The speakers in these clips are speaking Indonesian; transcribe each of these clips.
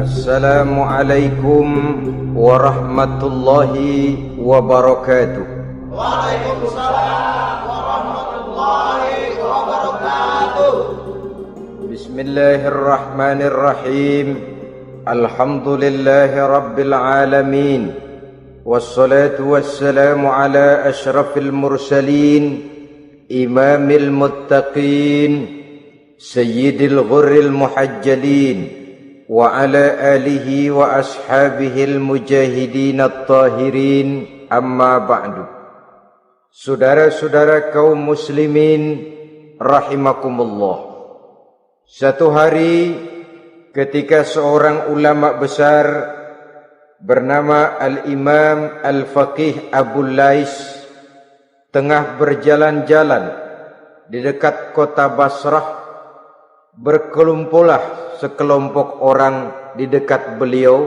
Assalamualaikum warahmatullahi wabarakatuh. Waalaikumsalam warahmatullahi wabarakatuh. Bismillahirrahmanirrahim. Alhamdulillahi rabbil alamin. Wassalatu wassalamu ala ashrafil mursalin, imamil muttaqin, sayyidil ghurril muhajjalin, wa ala alihi wa ashabihil mujahidin at-tahirin, amma ba'du. Saudara-saudara kaum muslimin rahimakumullah. Satu hari ketika seorang ulama besar bernama Al-Imam Al-Faqih Abu Lais tengah berjalan-jalan di dekat kota Basrah, berkelumpulah sekelompok orang di dekat beliau.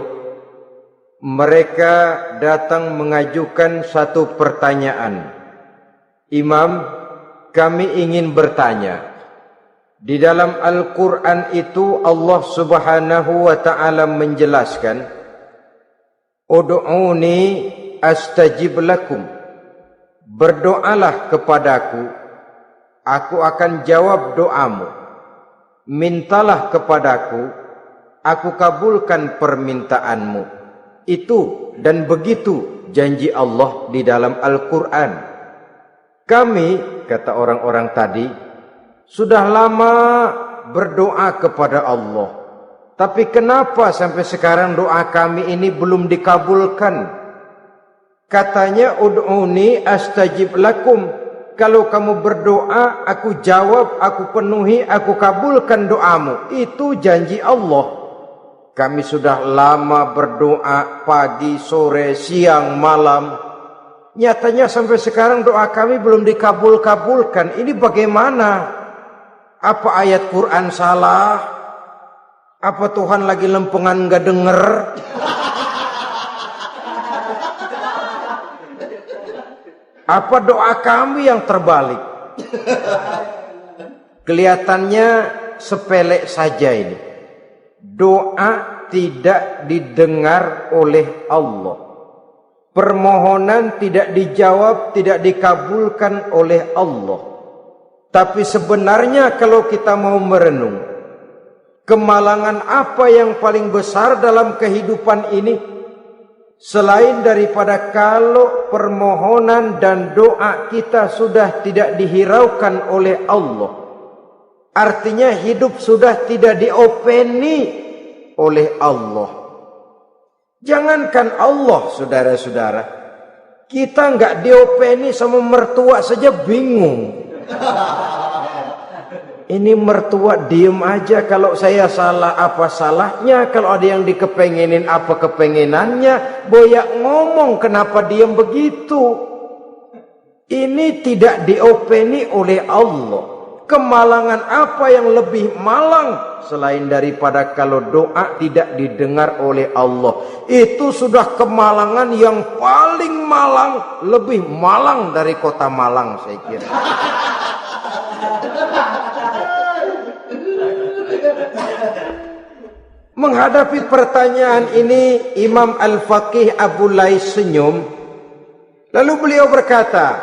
Mereka datang mengajukan satu pertanyaan. Imam, kami ingin bertanya. Di dalam Al-Quran itu Allah Subhanahu wa ta'ala menjelaskan, Ud'uni astajib lakum. Berdoalah kepadaku, aku akan jawab doamu. Mintalah kepadaku, aku kabulkan permintaanmu. Itu dan begitu janji Allah di dalam Al-Quran. Kami, kata orang-orang tadi, sudah lama berdoa kepada Allah. Tapi kenapa sampai sekarang doa kami ini belum dikabulkan? Katanya, Ud'uni astajib lakum. Kalau kamu berdoa, aku jawab, aku penuhi, aku kabulkan doamu. Itu janji Allah. Kami sudah lama berdoa pagi, sore, siang, malam. Nyatanya sampai sekarang doa kami belum dikabul-kabulkan. Ini bagaimana? Apa ayat Quran salah? Apa Tuhan lagi lempengan gak denger? Apa doa kami yang terbalik? Kelihatannya sepele saja ini. Doa tidak didengar oleh Allah. Permohonan tidak dijawab, tidak dikabulkan oleh Allah. Tapi sebenarnya kalau kita mau merenung, kemalangan apa yang paling besar dalam kehidupan ini? Selain daripada kalau permohonan dan doa kita sudah tidak dihiraukan oleh Allah, artinya hidup sudah tidak diopeni oleh Allah. Jangankan Allah, saudara-saudara, kita nggak diopeni sama mertua saja bingung. Ini mertua diem aja, kalau saya salah apa salahnya, kalau ada yang dikepengenin apa kepengenannya, boyak ngomong kenapa diem begitu. Ini tidak diopeni oleh Allah. Kemalangan apa yang lebih malang selain daripada kalau doa tidak didengar oleh Allah? Itu sudah kemalangan yang paling malang, lebih malang dari kota Malang saya kira. Menghadapi pertanyaan ini, Imam Al-Faqih Abu Lais senyum. Lalu beliau berkata,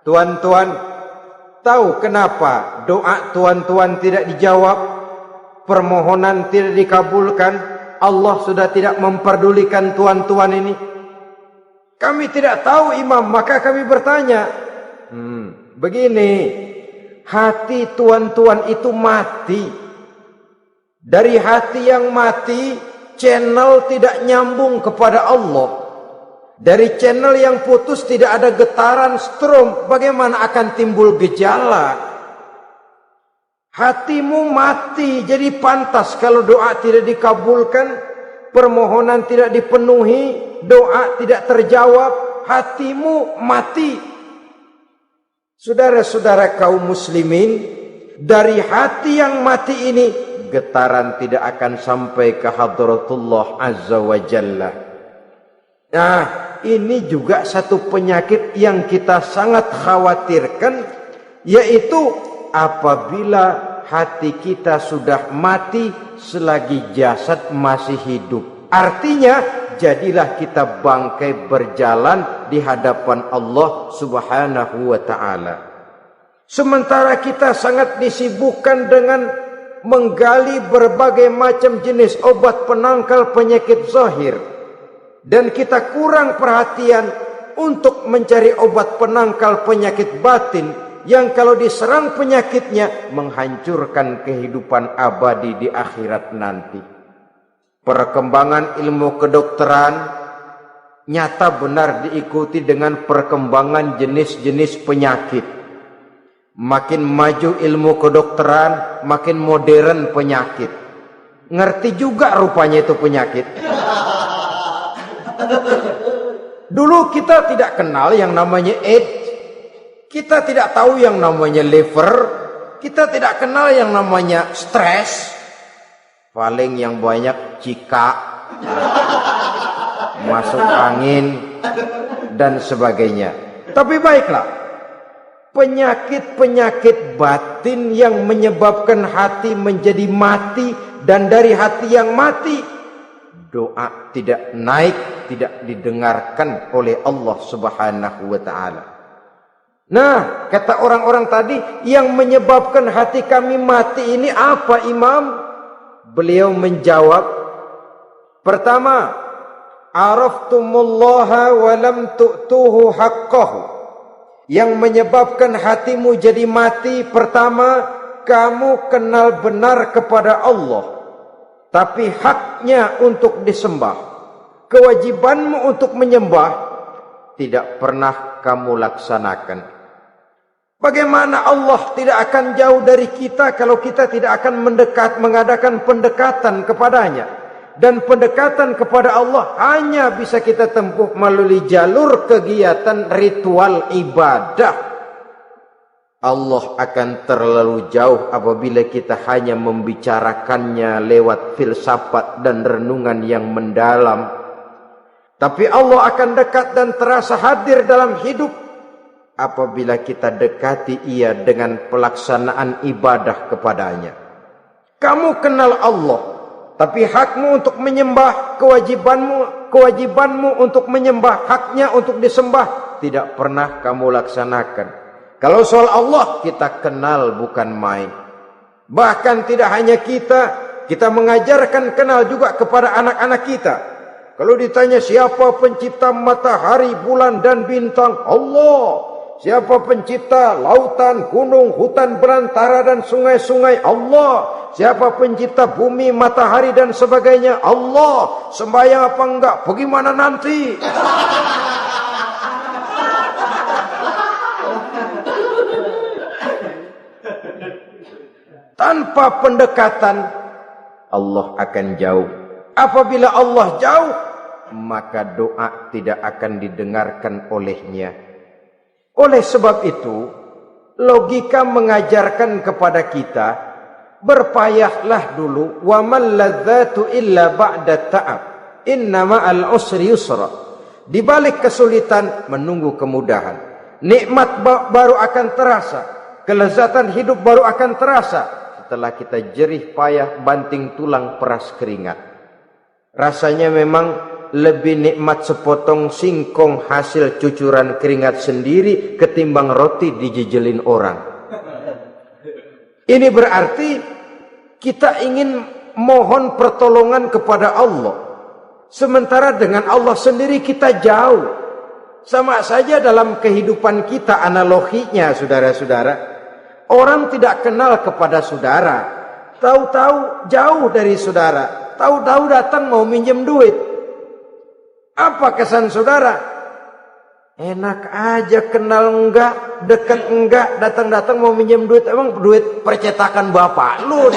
tuan-tuan, tahu kenapa doa tuan-tuan tidak dijawab? Permohonan tidak dikabulkan? Allah sudah tidak memperdulikan tuan-tuan ini? Kami tidak tahu, Imam, maka kami bertanya. Begini, hati tuan-tuan itu mati. Dari hati yang mati, channel tidak nyambung kepada Allah. Dari channel yang putus tidak ada getaran strom. Bagaimana akan timbul gejala? Hatimu mati, jadi pantas kalau doa tidak dikabulkan, permohonan tidak dipenuhi, doa tidak terjawab, hatimu mati. Saudara-saudara kaum muslimin, dari hati yang mati ini, getaran tidak akan sampai ke hadratullah azza wa jalla. Nah, ini juga satu penyakit yang kita sangat khawatirkan, yaitu apabila hati kita sudah mati selagi jasad masih hidup. Artinya, jadilah kita bangkai berjalan di hadapan Allah Subhanahu wa ta'ala. Sementara kita sangat disibukkan dengan menggali berbagai macam jenis obat penangkal penyakit zahir, dan kita kurang perhatian untuk mencari obat penangkal penyakit batin yang kalau diserang penyakitnya menghancurkan kehidupan abadi di akhirat nanti. Perkembangan ilmu kedokteran nyata benar diikuti dengan perkembangan jenis-jenis penyakit. Makin maju ilmu kedokteran, makin modern penyakit. Ngerti juga rupanya itu penyakit. Dulu kita tidak kenal yang namanya AIDS. Kita tidak tahu yang namanya liver. Kita tidak kenal yang namanya stres. Paling yang banyak cika, masuk angin, dan sebagainya. Tapi baiklah, penyakit-penyakit batin yang menyebabkan hati menjadi mati, dan dari hati yang mati, doa tidak naik, tidak didengarkan oleh Allah Subhanahu wa ta'ala. Nah, kata orang-orang tadi, yang menyebabkan hati kami mati ini apa, Imam? Beliau menjawab, pertama, araftumullaha wa lam tu'tuhu haqqahu. Yang menyebabkan hatimu jadi mati, pertama, kamu kenal benar kepada Allah, tapi haknya untuk disembah, kewajibanmu untuk menyembah, tidak pernah kamu laksanakan. Bagaimana Allah tidak akan jauh dari kita kalau kita tidak akan mengadakan pendekatan kepadanya. Dan pendekatan kepada Allah hanya bisa kita tempuh melalui jalur kegiatan ritual ibadah. Allah akan terlalu jauh apabila kita hanya membicarakannya lewat filsafat dan renungan yang mendalam. Tapi Allah akan dekat dan terasa hadir dalam hidup apabila kita dekati ia dengan pelaksanaan ibadah kepadanya. Kamu kenal Allah, tapi hakmu untuk menyembah, kewajibanmu untuk menyembah, haknya untuk disembah, tidak pernah kamu laksanakan. Kalau soal Allah, kita kenal bukan main. Bahkan tidak hanya kita mengajarkan kenal juga kepada anak-anak kita. Kalau ditanya siapa pencipta matahari, bulan dan bintang? Allah. Siapa pencipta lautan, gunung, hutan belantara dan sungai-sungai? Allah. Siapa pencipta bumi, matahari dan sebagainya? Allah. Sembahyang apa enggak? Bagaimana nanti? Tanpa pendekatan, Allah akan jauh. Apabila Allah jauh, maka doa tidak akan didengarkan olehnya. Oleh sebab itu, logika mengajarkan kepada kita, berpayahlah dulu, wa mal ladzatu illa ba'da ta'ab, innama al-usri yusra. Di balik kesulitan menunggu kemudahan. Nikmat baru akan terasa, kelezatan hidup baru akan terasa setelah kita jerih payah banting tulang peras keringat. Rasanya memang lebih nikmat sepotong singkong hasil cucuran keringat sendiri ketimbang roti dijejelin orang. Ini berarti kita ingin mohon pertolongan kepada Allah, sementara dengan Allah sendiri kita jauh. Sama saja dalam kehidupan kita analoginya, saudara-saudara. Orang tidak kenal kepada saudara, tahu-tahu jauh dari saudara, tahu-tahu datang mau minjem duit. Apa kesan saudara? Enak aja, kenal enggak, dekat enggak, datang-datang mau minjem duit. Emang duit percetakan bapak lu?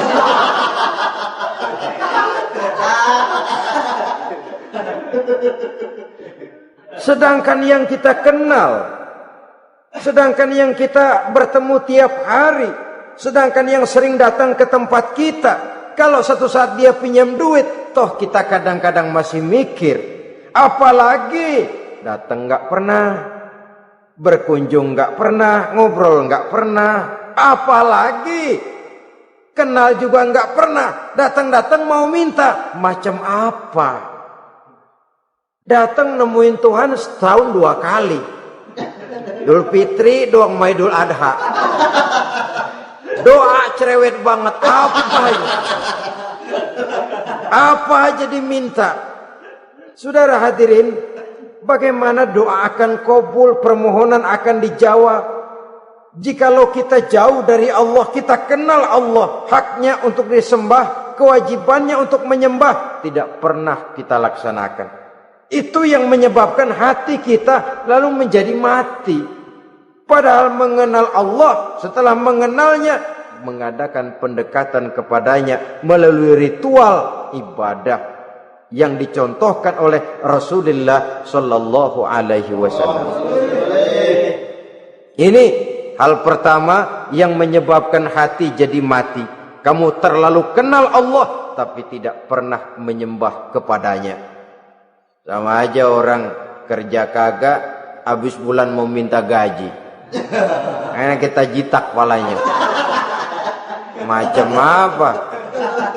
Sedangkan yang kita kenal, sedangkan yang kita bertemu tiap hari, sedangkan yang sering datang ke tempat kita, kalau satu saat dia pinjam duit, toh kita kadang-kadang masih mikir. Apalagi datang nggak pernah, berkunjung nggak pernah, ngobrol nggak pernah. Apalagi Kenal juga nggak pernah. Datang-datang mau minta. Macam apa? Datang nemuin Tuhan setahun 2 kali. Idul Fitri, doang Idul Adha. Doa cerewet banget. Apa aja? Apa aja diminta. Saudara hadirin, bagaimana doa akan kabul, permohonan akan dijawab? Jikalau kita jauh dari Allah, kita kenal Allah, haknya untuk disembah, kewajibannya untuk menyembah, tidak pernah kita laksanakan. Itu yang menyebabkan hati kita lalu menjadi mati. Padahal mengenal Allah, setelah mengenalnya, mengadakan pendekatan kepadanya melalui ritual ibadah yang dicontohkan oleh Rasulullah sallallahu alaihi wasallam. Ini hal pertama yang menyebabkan hati jadi mati. Kamu terlalu kenal Allah tapi tidak pernah menyembah kepadanya. Sama aja orang kerja kagak, habis bulan mau minta gaji. Karena kita jitak palanya. Macam apa?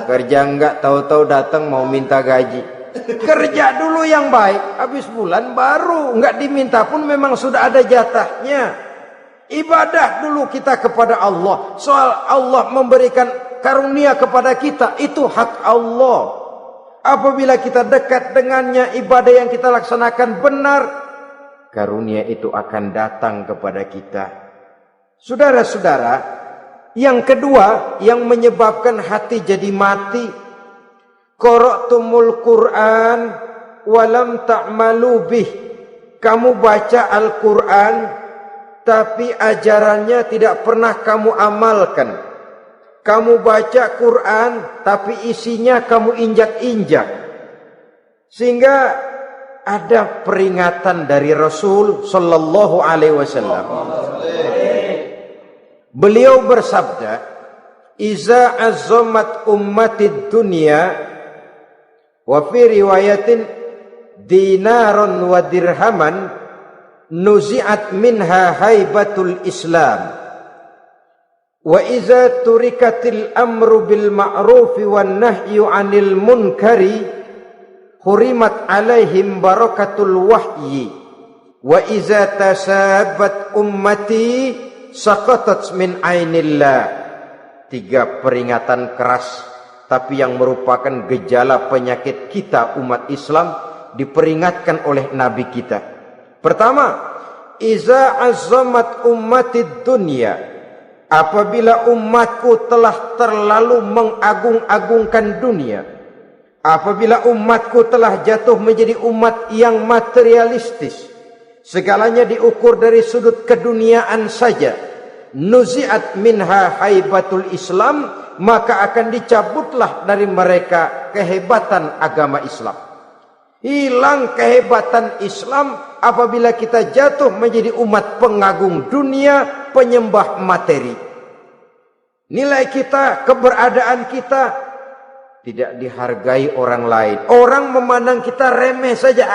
Kerja enggak, tahu-tahu datang mau minta gaji. Kerja dulu yang baik, habis bulan baru enggak diminta pun memang sudah ada jatahnya. Ibadah dulu kita kepada Allah. Soal Allah memberikan karunia kepada kita, itu hak Allah. Apabila kita dekat dengannya, ibadah yang kita laksanakan benar, karunia itu akan datang kepada kita. Saudara-saudara, yang kedua yang menyebabkan hati jadi mati, qara'tumul Qur'an walam ta'malu bih. Kamu baca Al-Qur'an tapi ajarannya tidak pernah kamu amalkan. Kamu baca Quran tapi isinya kamu injak-injak. Sehingga ada peringatan dari Rasul sallallahu alaihi wasallam. Beliau bersabda, "Iza azzamat ummatid dunya wa fi riwayatin dinaron wa dirhaman nuzi'at minha haibatul Islam wa iza turikatil amru bil ma'rufi wan nahyu 'anil munkari hurimat 'alaihim barakatul wahyi wa iza tasabat ummati saqatat min 'ainillah." 3 peringatan keras tapi yang merupakan gejala penyakit kita umat Islam diperingatkan oleh Nabi kita. Pertama, iza azzamat ummatid dunya, apabila umatku telah terlalu mengagung-agungkan dunia, apabila umatku telah jatuh menjadi umat yang materialistis, segalanya diukur dari sudut keduniaan saja, nuzi'at minha haibatul Islam, maka akan dicabutlah dari mereka kehebatan agama Islam. Hilang kehebatan Islam apabila kita jatuh menjadi umat pengagung dunia, penyembah materi. Nilai kita, keberadaan kita tidak dihargai orang lain. Orang memandang kita remeh saja.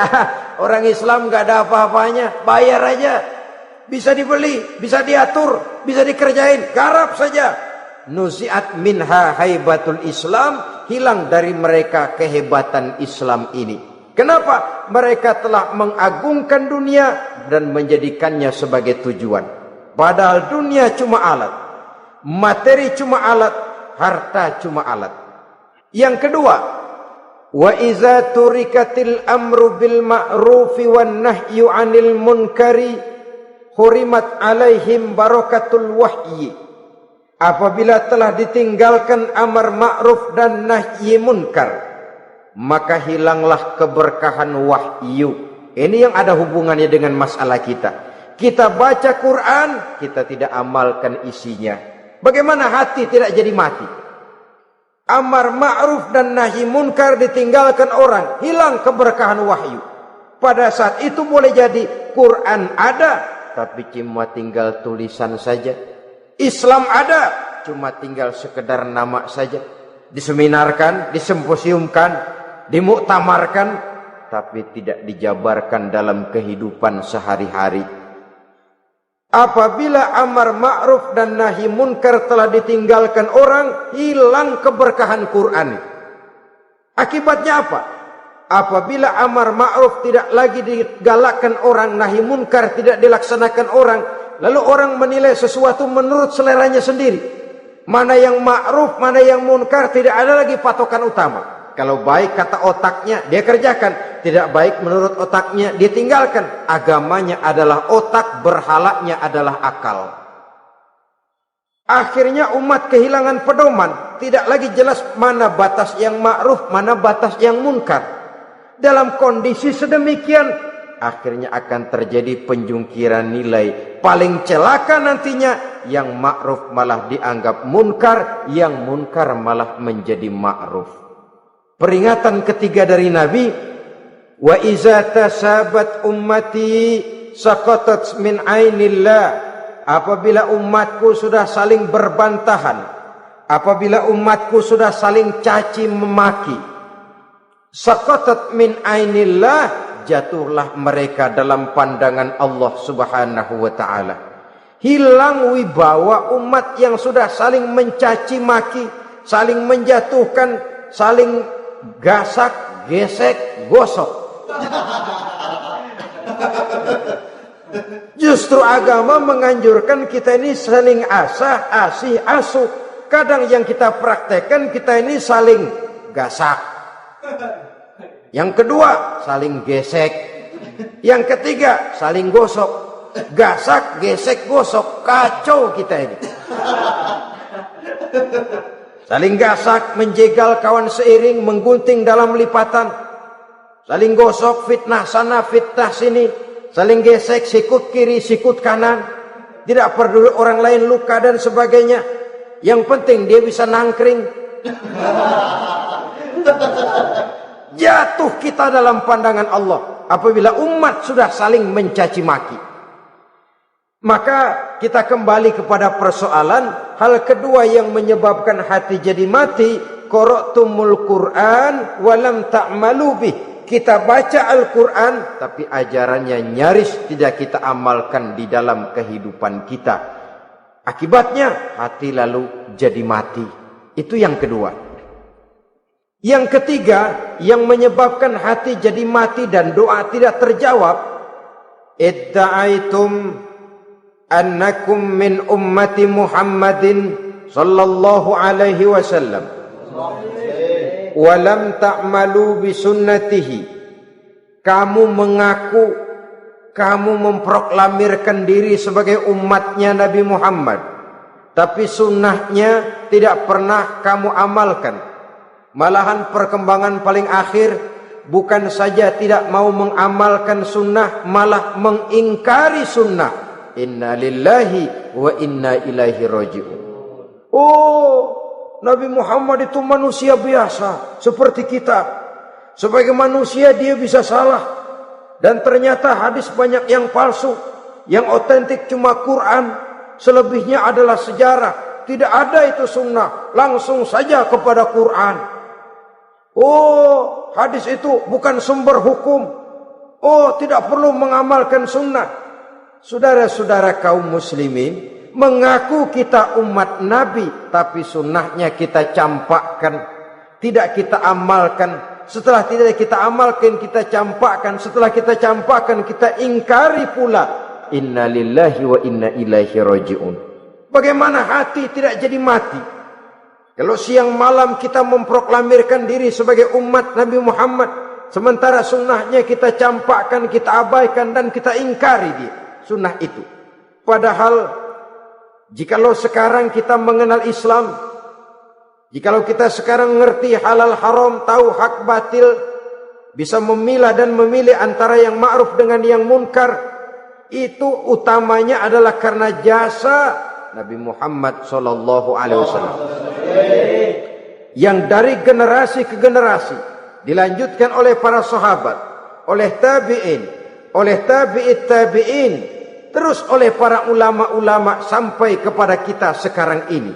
Orang Islam gak ada apa-apanya, bayar aja. Bisa dibeli, bisa diatur, bisa dikerjain, garap saja. Nuzi'at minha haibatul Islam, hilang dari mereka kehebatan Islam ini. Kenapa? Mereka telah mengagungkan dunia dan menjadikannya sebagai tujuan. Padahal dunia cuma alat, materi cuma alat, harta cuma alat. Yang kedua, wa iza turikatil amru bil ma'rufi wan nahyu 'anil munkari hurimat 'alaihim barakatul wahyi. Apabila telah ditinggalkan amar ma'ruf dan nahi munkar, maka hilanglah keberkahan wahyu. Ini yang ada hubungannya dengan masalah kita. Kita baca Quran, kita tidak amalkan isinya. Bagaimana hati tidak jadi mati? Amar ma'ruf dan nahi munkar ditinggalkan orang, hilang keberkahan wahyu. Pada saat itu boleh jadi Quran ada, tapi cuma tinggal tulisan saja. Islam ada, cuma tinggal sekedar nama saja. Diseminarkan, disimposiumkan, dimuktamarkan, tapi tidak dijabarkan dalam kehidupan sehari-hari. Apabila amar ma'ruf dan nahi munkar telah ditinggalkan orang, hilang keberkahan Quran. Akibatnya apa? Apabila amar ma'ruf tidak lagi digalakkan orang, nahi munkar tidak dilaksanakan orang, lalu orang menilai sesuatu menurut seleranya sendiri. Mana yang ma'ruf, mana yang munkar, tidak ada lagi patokan utama. Kalau baik kata otaknya, dia kerjakan. Tidak baik menurut otaknya, dia tinggalkan. Agamanya adalah otak, berhalanya adalah akal. Akhirnya umat kehilangan pedoman. Tidak lagi jelas mana batas yang ma'ruf, mana batas yang munkar. Dalam kondisi sedemikian, akhirnya akan terjadi penjungkiran nilai. Paling celaka nantinya, yang ma'ruf malah dianggap munkar, yang munkar malah menjadi ma'ruf. Peringatan ketiga dari Nabi, wa iza tasabat ummati saqatat min ainillah. Apabila umatku sudah saling berbantahan, apabila umatku sudah saling caci memaki, saqatat min ainillah, jatuhlah mereka dalam pandangan Allah Subhanahu wa taala. Hilang wibawa umat yang sudah saling mencaci maki, saling menjatuhkan, saling gasak, gesek, gosok. Justru agama menganjurkan kita ini saling asah, asih, asuh. Kadang yang kita praktekkan, kita ini saling gasak. Yang kedua, saling gesek. Yang ketiga, saling gosok. Gasak, gesek, gosok. Kacau kita ini. Saling gasak, menjegal kawan seiring, menggunting dalam lipatan. Saling gosok, fitnah sana, fitnah sini. Saling gesek, sikut kiri, sikut kanan. Tidak peduli orang lain luka dan sebagainya. Yang penting dia bisa nangkring. Jatuh kita dalam pandangan Allah apabila umat sudah saling mencaci maki. Maka kita kembali kepada persoalan. Hal kedua yang menyebabkan hati jadi mati, qara'tumul Qur'an walam ta'malu bih. Kita baca Al-Quran tapi ajarannya nyaris tidak kita amalkan di dalam kehidupan kita. Akibatnya hati lalu jadi mati. Itu yang kedua. Yang ketiga yang menyebabkan hati jadi mati dan doa tidak terjawab, idda'aitum annakum min ummati Muhammadin sallallahu alaihi wasallam wa lam ta'malu bi sunnatihi. Kamu mengaku, kamu memproklamirkan diri sebagai umatnya Nabi Muhammad, tapi sunnahnya tidak pernah kamu amalkan. Malahan perkembangan paling akhir bukan saja tidak mau mengamalkan sunnah, malah mengingkari sunnah. Inna lillahi wa inna ilaihi raji'un. Oh, Nabi Muhammad itu manusia biasa seperti kita. Sebagai manusia dia bisa salah. Dan ternyata hadis banyak yang palsu. Yang otentik cuma Quran. Selebihnya adalah sejarah. Tidak ada itu sunnah. Langsung saja kepada Quran. Oh, hadis itu bukan sumber hukum. Oh, tidak perlu mengamalkan sunnah. Saudara-saudara kaum muslimin, mengaku kita umat Nabi, tapi sunnahnya kita campakkan, tidak kita amalkan. Setelah tidak kita amalkan, kita campakkan. Setelah kita campakkan, kita ingkari pula. Inna lillahi wa inna ilaihi raji'un. Bagaimana hati tidak jadi mati? Kalau siang malam kita memproklamirkan diri sebagai umat Nabi Muhammad, sementara sunnahnya kita campakkan, kita abaikan, dan kita ingkari dia sunnah itu. Padahal jikalau sekarang kita mengenal Islam, jikalau kita sekarang ngerti halal haram, tahu hak batil, bisa memilah dan memilih antara yang ma'ruf dengan yang munkar, itu utamanya adalah karena jasa Nabi Muhammad sallallahu alaihi wasallam. Yang dari generasi ke generasi dilanjutkan oleh para sahabat, oleh tabi'in, oleh tabi'it tabi'in, terus oleh para ulama-ulama sampai kepada kita sekarang ini.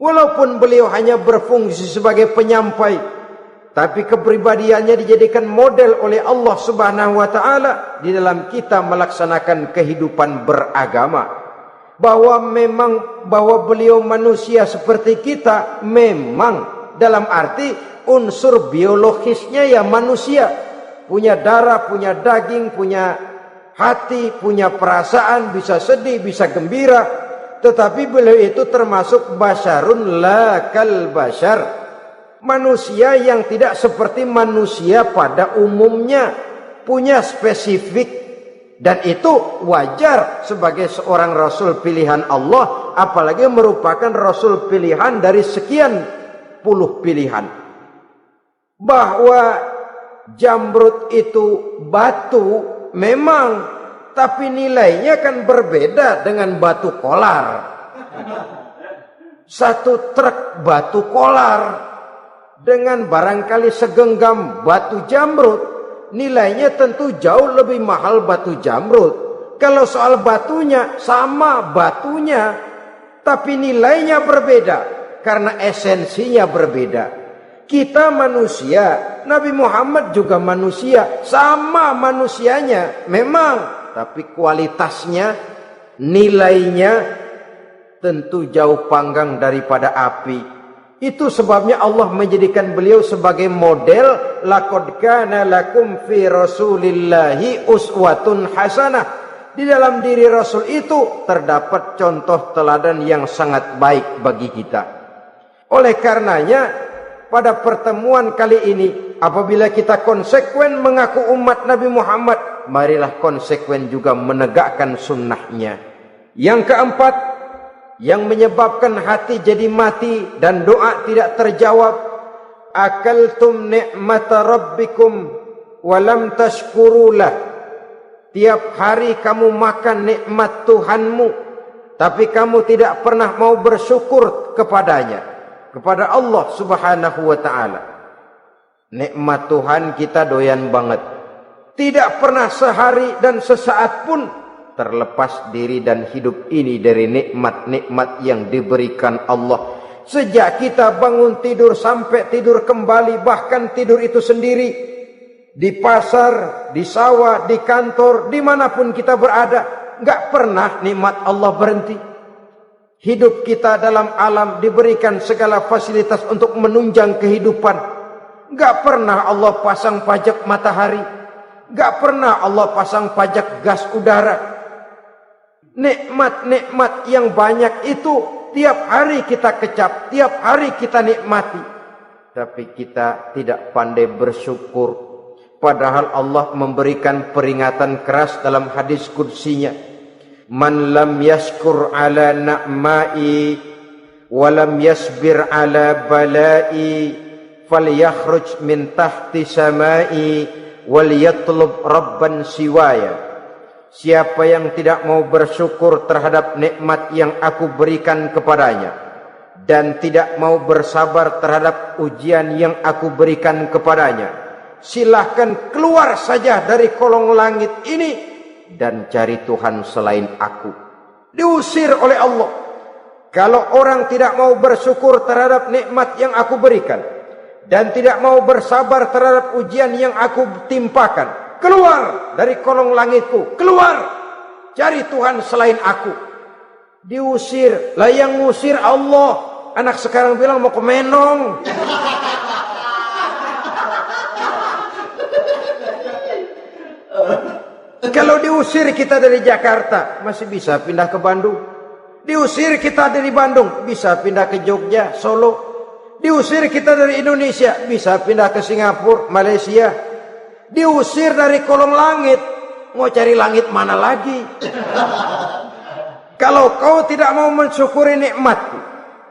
Walaupun beliau hanya berfungsi sebagai penyampai, tapi kepribadiannya dijadikan model oleh Allah Subhanahu wa taala di dalam kita melaksanakan kehidupan beragama. Bahwa beliau manusia seperti kita, memang dalam arti unsur biologisnya ya manusia, punya darah, punya daging, punya hati, punya perasaan, bisa sedih, bisa gembira, tetapi beliau itu termasuk basyarun la kal basyar, manusia yang tidak seperti manusia pada umumnya, punya spesifik. Dan itu wajar sebagai seorang Rasul pilihan Allah, apalagi merupakan Rasul pilihan dari sekian puluh pilihan. Bahwa jamrud itu batu memang, tapi nilainya kan berbeda dengan batu kolar. Satu truk batu kolar dengan barangkali segenggam batu jamrud, nilainya tentu jauh lebih mahal batu jamrud. Kalau soal batunya, sama batunya, tapi nilainya berbeda karena esensinya berbeda. Kita manusia, Nabi Muhammad juga manusia, sama manusianya memang, tapi kualitasnya, nilainya tentu jauh panggang daripada api. Itu sebabnya Allah menjadikan beliau sebagai model. Laqad kana lakum fi rasulillahi uswatun hasanah. Di dalam diri Rasul itu terdapat contoh teladan yang sangat baik bagi kita. Oleh karenanya, pada pertemuan kali ini, apabila kita konsekuen mengaku umat Nabi Muhammad, marilah konsekuen juga menegakkan sunnahnya. Yang keempat, yang menyebabkan hati jadi mati dan doa tidak terjawab, akaltum ni'mata rabbikum walam tashkurulah. Tiap hari kamu makan nikmat Tuhanmu, tapi kamu tidak pernah mau bersyukur kepadanya, kepada Allah Subhanahu wa ta'ala. Nikmat Tuhan kita doyan banget, tidak pernah sehari dan sesaat pun terlepas diri dan hidup ini dari nikmat-nikmat yang diberikan Allah. Sejak kita bangun tidur sampai tidur kembali, bahkan tidur itu sendiri, di pasar, di sawah, di kantor, dimanapun kita berada, nggak pernah nikmat Allah berhenti. Hidup kita dalam alam diberikan segala fasilitas untuk menunjang kehidupan. Nggak pernah Allah pasang pajak matahari, nggak pernah Allah pasang pajak gas udara. Nikmat-nikmat yang banyak itu tiap hari kita kecap, tiap hari kita nikmati, tapi kita tidak pandai bersyukur. Padahal Allah memberikan peringatan keras dalam hadis qudsinya, man lam yashkur ala na'mai wa lam yasbir ala balai falyakhruj min tahti samai wal yatlub rabban siwaya. Siapa yang tidak mau bersyukur terhadap nikmat yang aku berikan kepadanya dan tidak mau bersabar terhadap ujian yang aku berikan kepadanya, silahkan keluar saja dari kolong langit ini dan cari Tuhan selain aku. Diusir oleh Allah. Kalau orang tidak mau bersyukur terhadap nikmat yang aku berikan dan tidak mau bersabar terhadap ujian yang aku timpakan, keluar dari kolong langitku, keluar, cari Tuhan selain aku. Diusir. Lah yang ngusir Allah. Anak sekarang bilang mau ke Menong. Kalau diusir kita dari Jakarta, masih bisa pindah ke Bandung. Diusir kita dari Bandung, bisa pindah ke Jogja, Solo. Diusir kita dari Indonesia, bisa pindah ke Singapura, Malaysia. Diusir dari kolong langit, mau cari langit mana lagi? Kalau kau tidak mau mensyukuri nikmatku,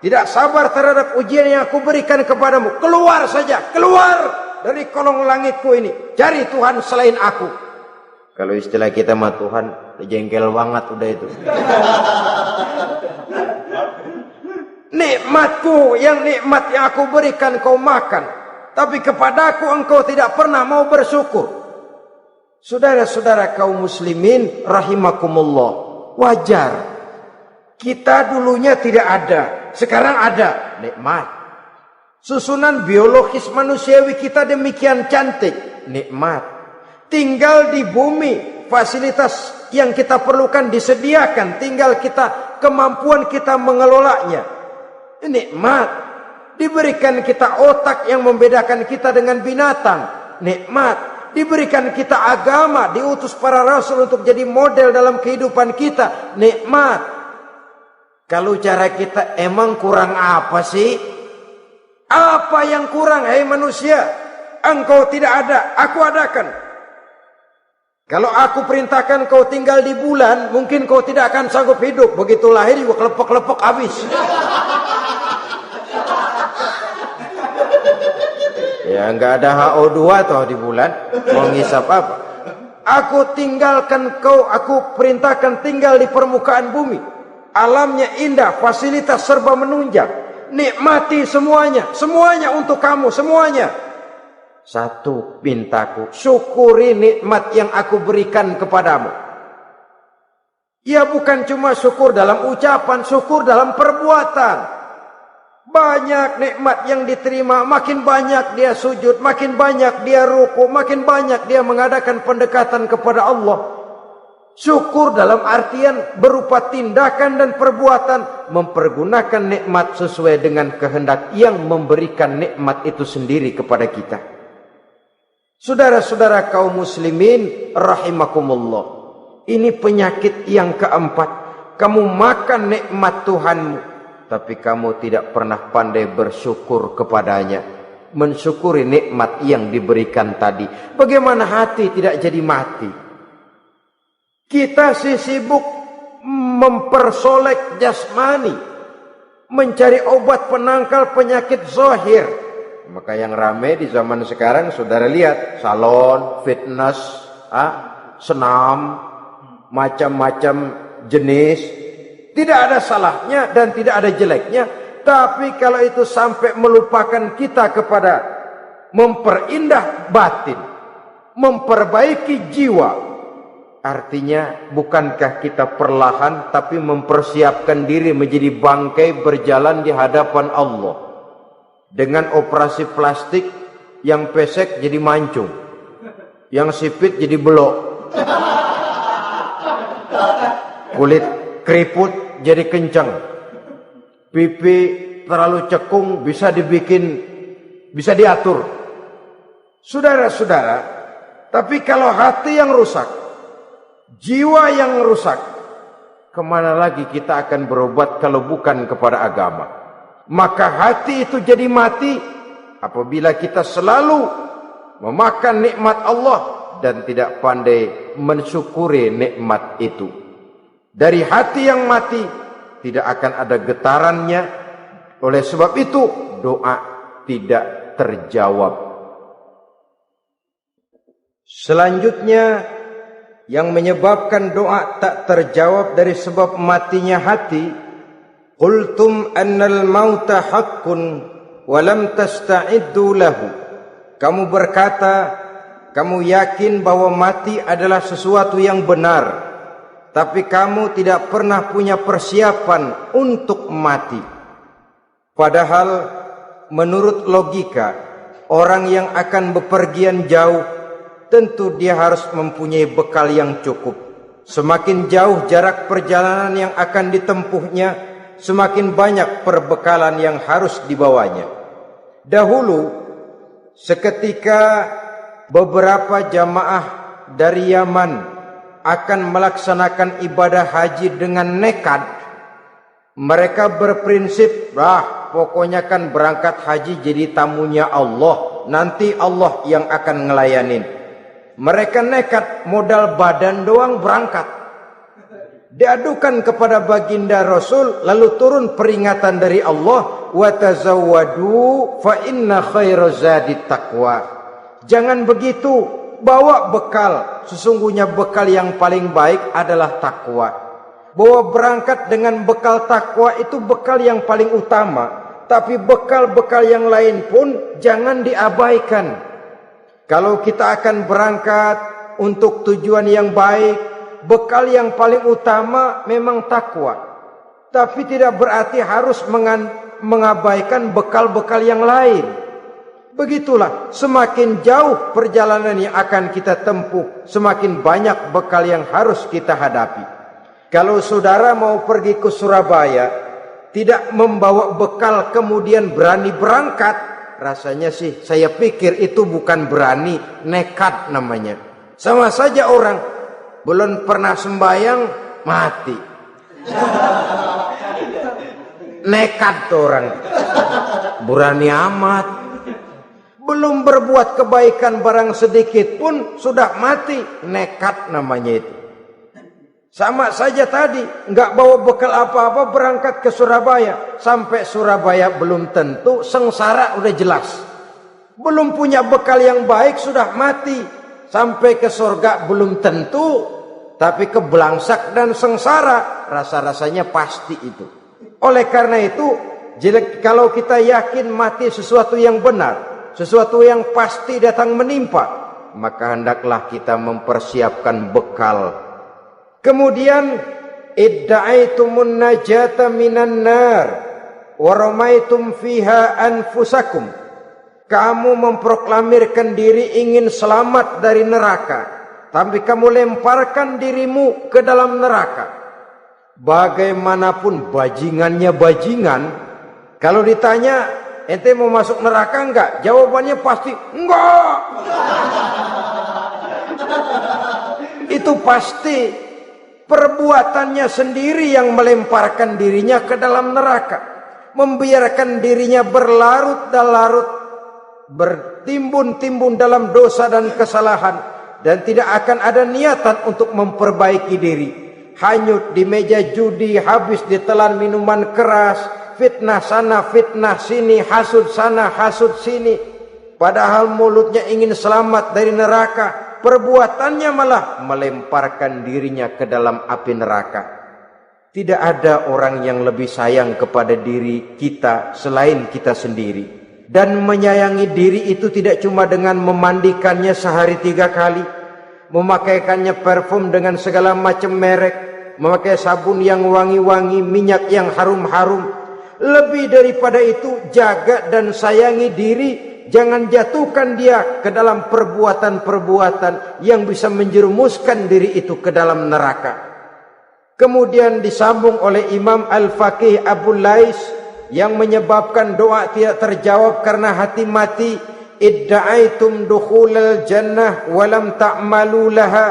tidak sabar terhadap ujian yang aku berikan kepadamu, keluar saja, keluar dari kolong langitku ini, cari Tuhan selain aku. Kalau istilah kita mah Tuhan, jengkel banget udah itu. Nikmatku, nikmat yang aku berikan kau makan, tapi kepadaku engkau tidak pernah mau bersyukur. Saudara-saudara kaum muslimin rahimakumullah, wajar. Kita dulunya tidak ada, sekarang ada nikmat. Susunan biologis manusiawi kita demikian cantik, nikmat. Tinggal di bumi, fasilitas yang kita perlukan disediakan, tinggal kemampuan kita mengelolanya. Nikmat. Diberikan kita otak yang membedakan kita dengan binatang, nikmat. Diberikan kita agama, diutus para rasul untuk jadi model dalam kehidupan kita, nikmat. Kalau cara kita emang kurang apa sih? Apa yang kurang, hai manusia? Engkau tidak ada, aku adakan. Kalau aku perintahkan kau tinggal di bulan, mungkin kau tidak akan sanggup hidup. Begitu lahir juga kelepek-kelepek habis. Ya enggak ada HO2 toh di bulan. Mau ngisap apa? Aku tinggalkan kau, aku perintahkan tinggal di permukaan bumi. Alamnya indah, fasilitas serba menunjang. Nikmati semuanya, semuanya untuk kamu, semuanya. Satu pintaku, syukuri nikmat yang aku berikan kepadamu. Ya bukan cuma syukur dalam ucapan, syukur dalam perbuatan. Banyak nikmat yang diterima, makin banyak dia sujud, makin banyak dia ruku, makin banyak dia mengadakan pendekatan kepada Allah. Syukur dalam artian berupa tindakan dan perbuatan, mempergunakan nikmat sesuai dengan kehendak yang memberikan nikmat itu sendiri kepada kita. Saudara-saudara kaum muslimin rahimakumullah, ini penyakit yang keempat. Kamu makan nikmat Tuhanmu, tapi kamu tidak pernah pandai bersyukur kepadanya, mensyukuri nikmat yang diberikan tadi. Bagaimana hati tidak jadi mati? Kita sibuk mempersolek jasmani, mencari obat penangkal penyakit zahir. Maka yang ramai di zaman sekarang, saudara lihat, salon, fitness, senam, macam-macam jenis. Tidak ada salahnya dan tidak ada jeleknya. Tapi kalau itu sampai melupakan kita kepada memperindah batin, memperbaiki jiwa, artinya bukankah kita perlahan tapi mempersiapkan diri menjadi bangkai berjalan di hadapan Allah. Dengan operasi plastik, yang pesek jadi mancung, yang sipit jadi belok, kulit keriput jadi kencang, pipi terlalu cekung bisa diatur. Saudara-saudara, tapi kalau hati yang rusak, jiwa yang rusak, kemana lagi kita akan berobat kalau bukan kepada agama? Maka hati itu jadi mati apabila kita selalu memakan nikmat Allah dan tidak pandai mensyukuri nikmat itu. Dari hati yang mati tidak akan ada getarannya. Oleh sebab itu doa tidak terjawab. Selanjutnya, yang menyebabkan doa tak terjawab dari sebab matinya hati, qultum annal mauta haqqun wa lam tasta'iddu lahu. Kamu berkata, kamu yakin bahwa mati adalah sesuatu yang benar, tapi kamu tidak pernah punya persiapan untuk mati. Padahal menurut logika, orang yang akan bepergian jauh tentu dia harus mempunyai bekal yang cukup. Semakin jauh jarak perjalanan yang akan ditempuhnya, semakin banyak perbekalan yang harus dibawanya. Dahulu, seketika beberapa jamaah dari Yaman akan melaksanakan ibadah haji dengan nekat, mereka berprinsip, pokoknya kan berangkat haji jadi tamunya Allah, nanti Allah yang akan ngelayanin. Mereka nekat, modal badan doang berangkat. Diadukan kepada baginda Rasul, lalu turun peringatan dari Allah, wa tazawwadu fa inna khairaz zadi taqwa. Jangan begitu, bawa bekal. Sesungguhnya bekal yang paling baik adalah takwa. Bahwa berangkat dengan bekal takwa itu bekal yang paling utama. Tapi bekal-bekal yang lain pun jangan diabaikan. Kalau kita akan berangkat untuk tujuan yang baik, bekal yang paling utama memang takwa. Tapi tidak berarti harus mengabaikan bekal-bekal yang lain. Begitulah, semakin jauh perjalanan yang akan kita tempuh, semakin banyak bekal yang harus kita hadapi. Kalau saudara mau pergi ke Surabaya, tidak membawa bekal kemudian berani berangkat, rasanya sih saya pikir itu bukan berani, nekat namanya. Sama saja orang belum pernah sembahyang mati. Nekat tuh orang. Berani amat. Belum berbuat kebaikan barang sedikit pun sudah mati. Nekat namanya itu. Sama saja tadi, nggak bawa bekal apa-apa berangkat ke Surabaya. Sampai Surabaya belum tentu, sengsara udah jelas. Belum punya bekal yang baik sudah mati. Sampai ke surga belum tentu, tapi kebelangsak dan sengsara rasa-rasanya pasti itu. Oleh karena itu, kalau kita yakin mati sesuatu yang benar, sesuatu yang pasti datang menimpa, maka hendaklah kita mempersiapkan bekal. Kemudian, idda'aitumun najata minan nar wa ramaitum fiha anfusakum. Kamu memproklamirkan diri ingin selamat dari neraka, tapi kamu lemparkan dirimu ke dalam neraka. Bagaimanapun bajingannya bajingan, kalau ditanya ente mau masuk neraka enggak? Jawabannya pasti enggak. Itu pasti perbuatannya sendiri yang melemparkan dirinya ke dalam neraka, membiarkan dirinya berlarut-larut, bertimbun-timbun dalam dosa dan kesalahan, dan tidak akan ada niatan untuk memperbaiki diri. Hanyut di meja judi, habis ditelan minuman keras, fitnah sana, fitnah sini, hasud sana, hasud sini. Padahal mulutnya ingin selamat dari neraka, perbuatannya malah melemparkan dirinya ke dalam api neraka. Tidak ada orang yang lebih sayang kepada diri kita selain kita sendiri. Dan menyayangi diri itu tidak cuma dengan memandikannya sehari 3 kali, memakaikannya parfum dengan segala macam merek, memakai sabun yang wangi-wangi, minyak yang harum-harum. Lebih daripada itu, jaga dan sayangi diri. Jangan jatuhkan dia ke dalam perbuatan-perbuatan yang bisa menjerumuskan diri itu ke dalam neraka. Kemudian disambung oleh Imam Al-Faqih Abu Lais yang menyebabkan doa tidak terjawab karena hati mati. Idda'aitum dukhulal jannah walam ta'malu laha.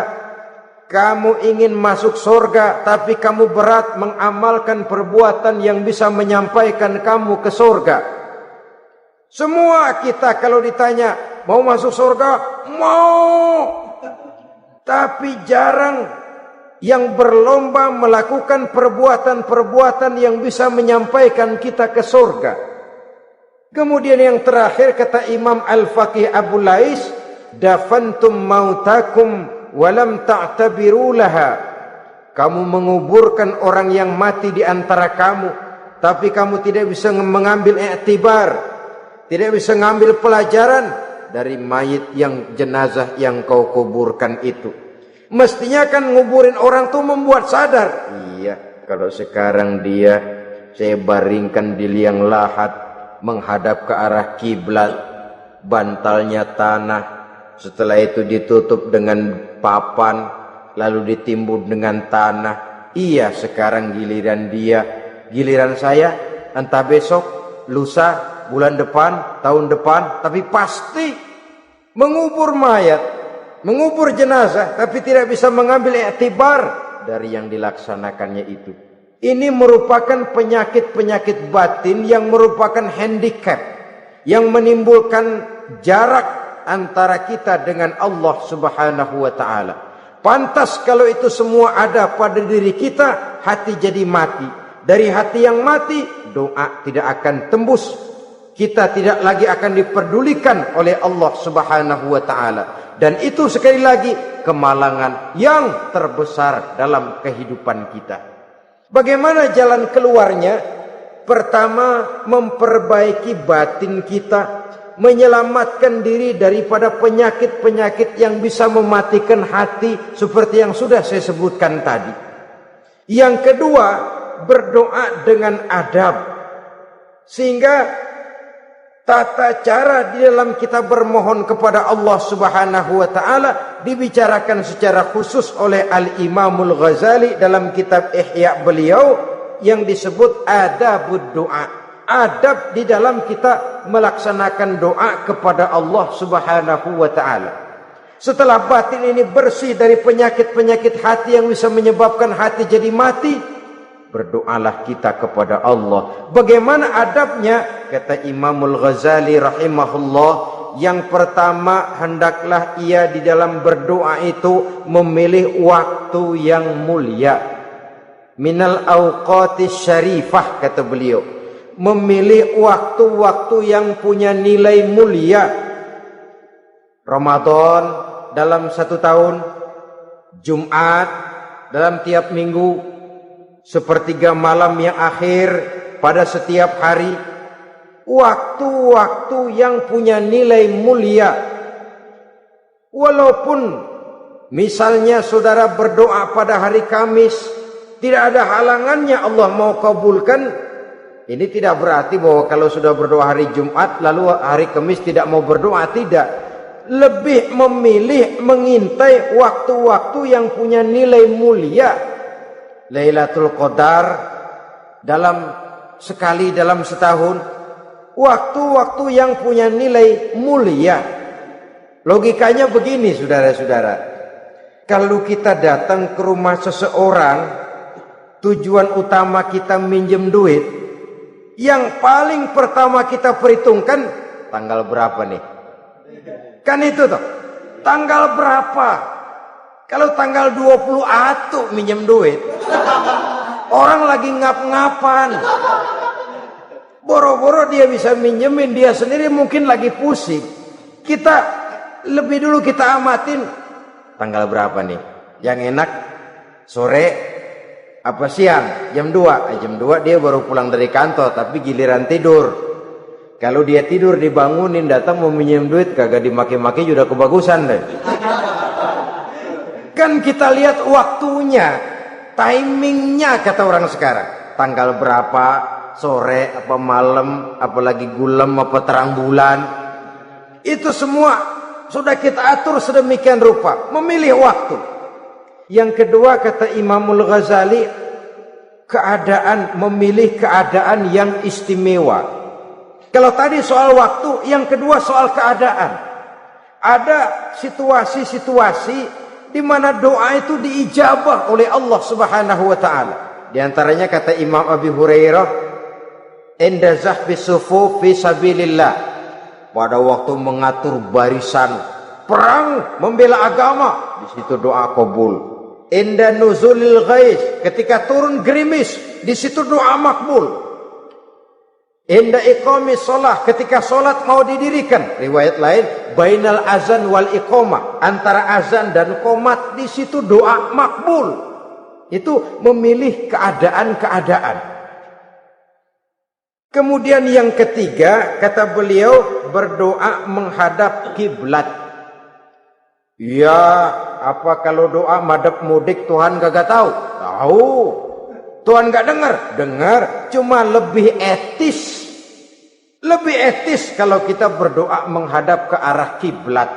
Kamu ingin masuk surga, tapi kamu berat mengamalkan perbuatan yang bisa menyampaikan kamu ke surga. Semua kita kalau ditanya, mau masuk surga? Mau. Tapi jarang yang berlomba melakukan perbuatan-perbuatan yang bisa menyampaikan kita ke surga. Kemudian yang terakhir kata Imam Al-Faqih Abu Lais, dafantum mautakum walam ta'tabiru laha. Kamu menguburkan orang yang mati di antara kamu, tapi kamu tidak bisa mengambil iktibar, tidak bisa mengambil pelajaran dari mayit yang jenazah yang kau kuburkan itu. Mestinya kan nguburin orang tuh membuat sadar. Iya, kalau sekarang dia saya baringkan di liang lahat menghadap ke arah kiblat, bantalnya tanah, setelah itu ditutup dengan papan, lalu ditimbun dengan tanah. Iya, sekarang giliran dia, giliran saya, entah besok, lusa, bulan depan, tahun depan, tapi pasti mengubur mayat, mengubur jenazah, tapi tidak bisa mengambil iktibar dari yang dilaksanakannya itu. Ini merupakan penyakit-penyakit batin yang merupakan handicap, yang menimbulkan jarak antara kita dengan Allah Subhanahu wa ta'ala. Pantas kalau itu semua ada pada diri kita, hati jadi mati. Dari hati yang mati, doa tidak akan tembus. Kita tidak lagi akan diperdulikan oleh Allah Subhanahu wa ta'ala. Dan itu sekali lagi kemalangan yang terbesar dalam kehidupan kita. Bagaimana jalan keluarnya? Pertama, memperbaiki batin kita, menyelamatkan diri daripada penyakit-penyakit yang bisa mematikan hati seperti yang sudah saya sebutkan tadi. Yang kedua, berdoa dengan adab. Sehingga tata cara di dalam kita bermohon kepada Allah Subhanahu wa taala dibicarakan secara khusus oleh Al-Imamul Ghazali dalam kitab Ihya beliau yang disebut adabud doa. Adab di dalam kita melaksanakan doa kepada Allah Subhanahu wa taala. Setelah batin ini bersih dari penyakit-penyakit hati yang bisa menyebabkan hati jadi mati, berdoalah kita kepada Allah. Bagaimana adabnya? Kata Imamul Ghazali rahimahullah, yang pertama hendaklah ia di dalam berdoa itu memilih waktu yang mulia. Minal awqatis syarifah, kata beliau. Memilih waktu-waktu yang punya nilai mulia. Ramadan dalam 1 tahun, Jumat dalam tiap minggu, sepertiga malam yang akhir pada setiap hari. Waktu-waktu yang punya nilai mulia. Walaupun misalnya saudara berdoa pada hari Kamis, tidak ada halangannya Allah mau kabulkan. Ini tidak berarti bahwa kalau sudah berdoa hari Jumat lalu hari Kamis tidak mau berdoa, tidak. Lebih memilih mengintai waktu-waktu yang punya nilai mulia. Lailatul Qadar sekali dalam setahun. Waktu-waktu yang punya nilai mulia. Logikanya begini saudara-saudara. Kalau kita datang ke rumah seseorang, tujuan utama kita minjem duit, yang paling pertama kita perhitungkan tanggal berapa nih? Kan itu toh. Tanggal berapa? Kalau tanggal 20 atuh minjem duit. Orang lagi ngap-ngapan. Boro-boro dia bisa minjemin, dia sendiri mungkin lagi pusing. Kita lebih dulu kita amatin tanggal berapa nih? Yang enak sore apa siang? Jam 2. Jam 2 dia baru pulang dari kantor, tapi giliran tidur. Kalau dia tidur dibangunin datang mau minjem duit, kagak dimaki-maki sudah kebagusan deh. Kan kita lihat waktunya, timingnya kata orang sekarang. Tanggal berapa, sore apa malam, apalagi gulem apa terang bulan. Itu semua sudah kita atur sedemikian rupa, memilih waktu. Yang kedua kata Imamul Ghazali, memilih keadaan yang istimewa. Kalau tadi soal waktu, yang kedua soal keadaan. Ada situasi-situasi di mana doa itu diijabah oleh Allah Subhanahu wa taala. Di antaranya kata Imam Abi Hurairah, "Inda zahbi sufuf fi sabilillah." Pada waktu mengatur barisan perang membela agama, di situ doa kabul. Inda nuzulil ghais, ketika turun gerimis, di situ doa makbul. Inda iqamis shalah, ketika salat mau didirikan, riwayat lain bainal azan wal iqamah, antara azan dan qomat, di situ doa makbul. Itu memilih keadaan-keadaan. Kemudian yang ketiga kata beliau, berdoa menghadap kiblat. Ya, apa kalau doa madhab mudik Tuhan kagak tahu? Tahu. Tuhan gak dengar? Dengar. Cuma lebih etis. Lebih etis kalau kita berdoa menghadap ke arah kiblat.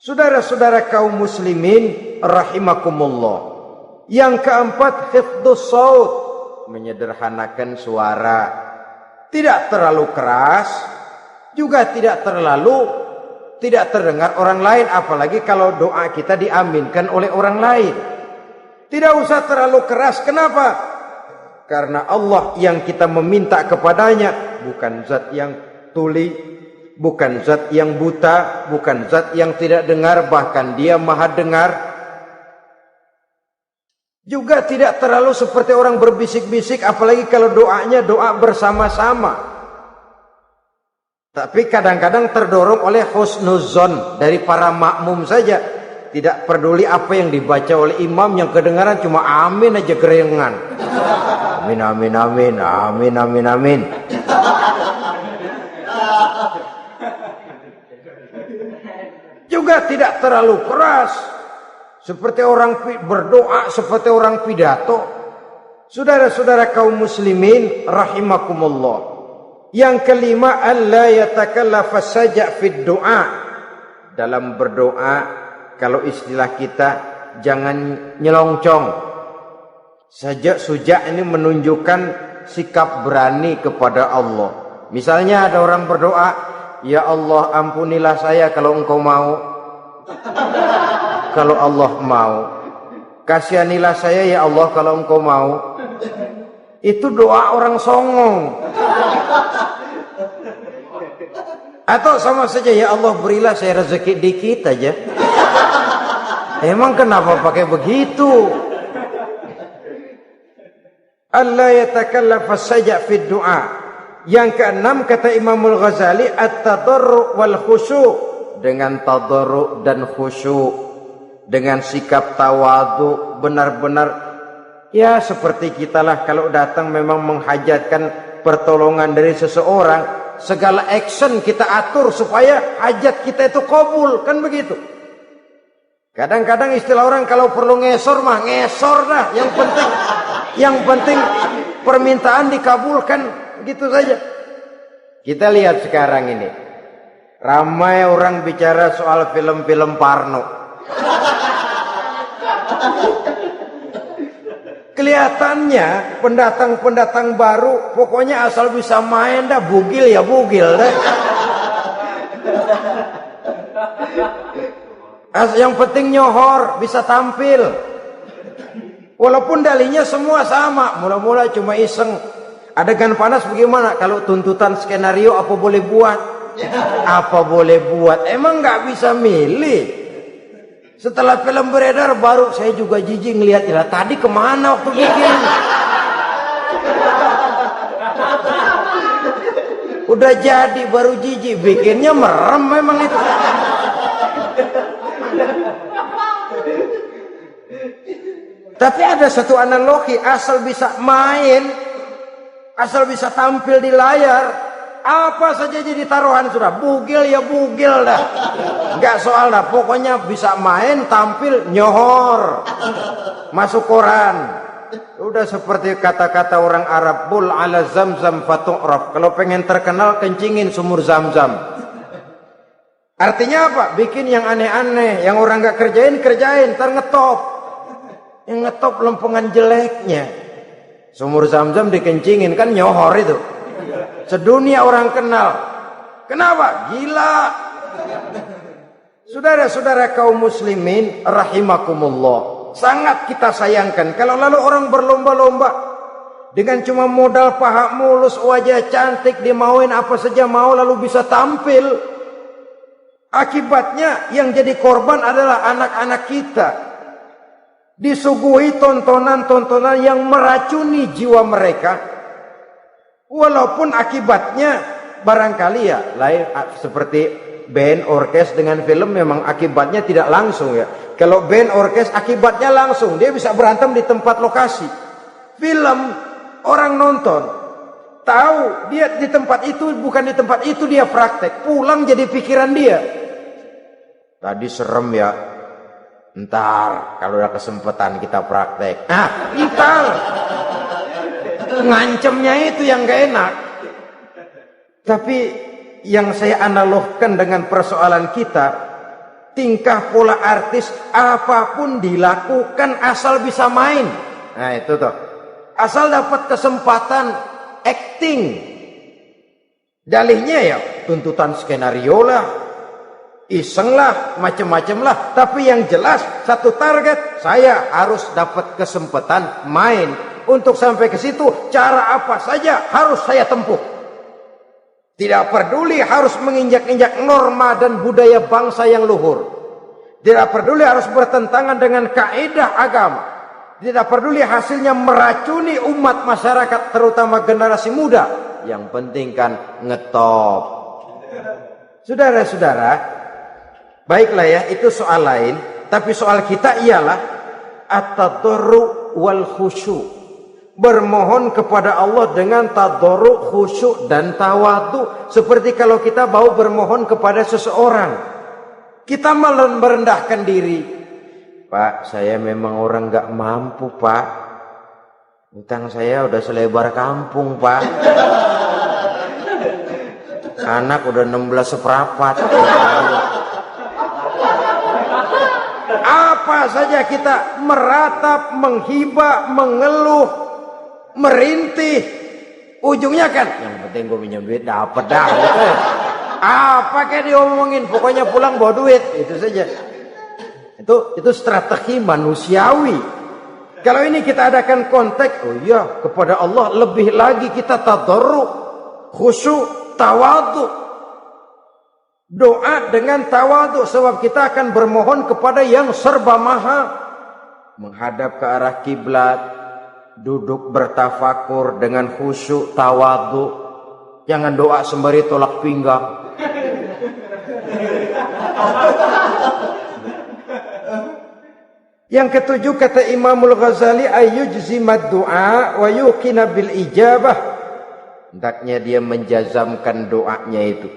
Saudara-saudara kaum muslimin rahimakumullah. Yang keempat, hifdzus shaut, menyederhanakan suara. Tidak terlalu keras, juga tidak terdengar orang lain, apalagi kalau doa kita diaminkan oleh orang lain. Tidak usah terlalu keras. Kenapa? Karena Allah yang kita meminta kepadanya bukan zat yang tuli, bukan zat yang buta, bukan zat yang tidak dengar, bahkan dia maha dengar. Juga tidak terlalu seperti orang berbisik-bisik, apalagi kalau doanya doa bersama-sama. Tapi kadang-kadang terdorong oleh husnuzon dari para makmum saja. Tidak peduli apa yang dibaca oleh imam, yang kedengaran cuma amin aja kerengan. Amin, amin, amin, amin, amin, amin. Juga tidak terlalu keras. Seperti orang berdoa, seperti orang pidato. Saudara-saudara kaum muslimin rahimakumullah. Yang kelima, alla yatakallafa saja' fid du'a. Dalam berdoa, kalau istilah kita, jangan nyelongcong. Saja' suja' ini menunjukkan sikap berani kepada Allah. Misalnya ada orang berdoa, ya Allah ampunilah saya kalau engkau mau. Kalau Allah mau. Kasihanilah saya ya Allah kalau engkau mau. Itu doa orang songong. Atau sama saja, ya Allah berilah saya rezeki dikit aja. Emang kenapa pakai begitu? Allah yatakallafa saja' fid du'a. Yang keenam kata Imamul Ghazali, at-tadarru' wal khusyu'. Dengan tadarru' dan khusyuk, dengan sikap tawadhu, benar-benar ya seperti kita lah kalau datang memang menghajatkan pertolongan dari seseorang, segala action kita atur supaya hajat kita itu kabul, kan begitu. Kadang-kadang istilah orang kalau perlu ngesor mah ngesor dah, yang penting permintaan dikabulkan, gitu saja. Kita lihat sekarang ini, ramai orang bicara soal film-film Parno. Kelihatannya pendatang-pendatang baru pokoknya asal bisa main dah, bugil ya bugil dah. Yang penting nyohor, bisa tampil. Walaupun dalihnya semua sama, mula-mula cuma iseng. Adegan panas bagaimana? Kalau tuntutan skenario apa boleh buat? Apa boleh buat? Emang nggak bisa milih. Setelah film beredar baru saya juga jijik ngelihat, ya tadi kemana waktu bikin? Udah jadi baru jijik, bikinnya merem memang itu. Tapi ada satu analogi, asal bisa main, asal bisa tampil di layar, apa saja jadi taruhan sudah. Bugil ya bugil dah, nggak soal dah, pokoknya bisa main, tampil, nyohor, masuk koran. Udah seperti kata-kata orang Arab, bul ala zamzam fatu'raf. Kalau pengen terkenal kencingin sumur Zamzam. Artinya apa? Bikin yang aneh-aneh, yang orang nggak kerjain, ntar ngetop. Yang ngetop lempengan jeleknya. Sumur Zamzam dikencingin, kan nyohor itu. Sedunia orang kenal. Kenapa? Gila. Saudara-saudara kaum muslimin rahimakumullah, sangat kita sayangkan kalau lalu orang berlomba-lomba dengan cuma modal paha mulus, wajah cantik, dimauin apa saja mau, lalu bisa tampil. Akibatnya yang jadi korban adalah anak-anak kita. Disuguhi tontonan-tontonan yang meracuni jiwa mereka. Walaupun akibatnya barangkali ya lain, seperti band orkes dengan film memang akibatnya tidak langsung ya. Kalau band orkes akibatnya langsung, dia bisa berantem di tempat lokasi. Film orang nonton tahu dia di tempat itu, bukan di tempat itu dia praktek, pulang jadi pikiran dia. Tadi serem ya, ntar kalau ada kesempatan kita praktek. Ntar ngancemnya itu yang gak enak. Tapi yang saya analogkan dengan persoalan kita, tingkah pola artis apapun dilakukan asal bisa main. Nah itu tuh, asal dapat kesempatan acting. Dalihnya ya tuntutan skenario lah, iseng lah, macem-macem lah. Tapi yang jelas satu target, saya harus dapat kesempatan main. Untuk sampai ke situ cara apa saja harus saya tempuh. Tidak peduli harus menginjak-injak norma dan budaya bangsa yang luhur. Tidak peduli harus bertentangan dengan kaidah agama. Tidak peduli hasilnya meracuni umat masyarakat, terutama generasi muda. Yang penting kan ngetop. Saudara-saudara, baiklah ya, itu soal lain. Tapi soal kita ialah at-tadarru wal khusyu'. Bermohon kepada Allah dengan tadarru', khusyuk dan tawadhu. Seperti kalau kita mau bermohon kepada seseorang, kita merendahkan diri. Pak, saya memang orang gak mampu, Pak. Utang saya udah selebar kampung, Pak. Anak udah 16 seperempat. Apa saja kita meratap, menghibah, mengeluh, merintih, ujungnya kan yang penting gue pinjam duit dapat dah gitu. Apa kayak diomongin, pokoknya pulang bawa duit, itu saja. Itu strategi manusiawi. Kalau ini kita adakan konteks, oh iya, kepada Allah lebih lagi kita tadarruk, khusyuk, tawadhu. Doa dengan tawadhu, sebab kita akan bermohon kepada yang serba maha. Menghadap ke arah kiblat, duduk bertafakur dengan khusyuk, tawadhu. Jangan doa sembari tolak pinggang. Yang ketujuh, kata Imamul Ghazali, ayyujzimad du'a wa yuqina bil ijabah. Hendaknya dia menjazamkan doanya itu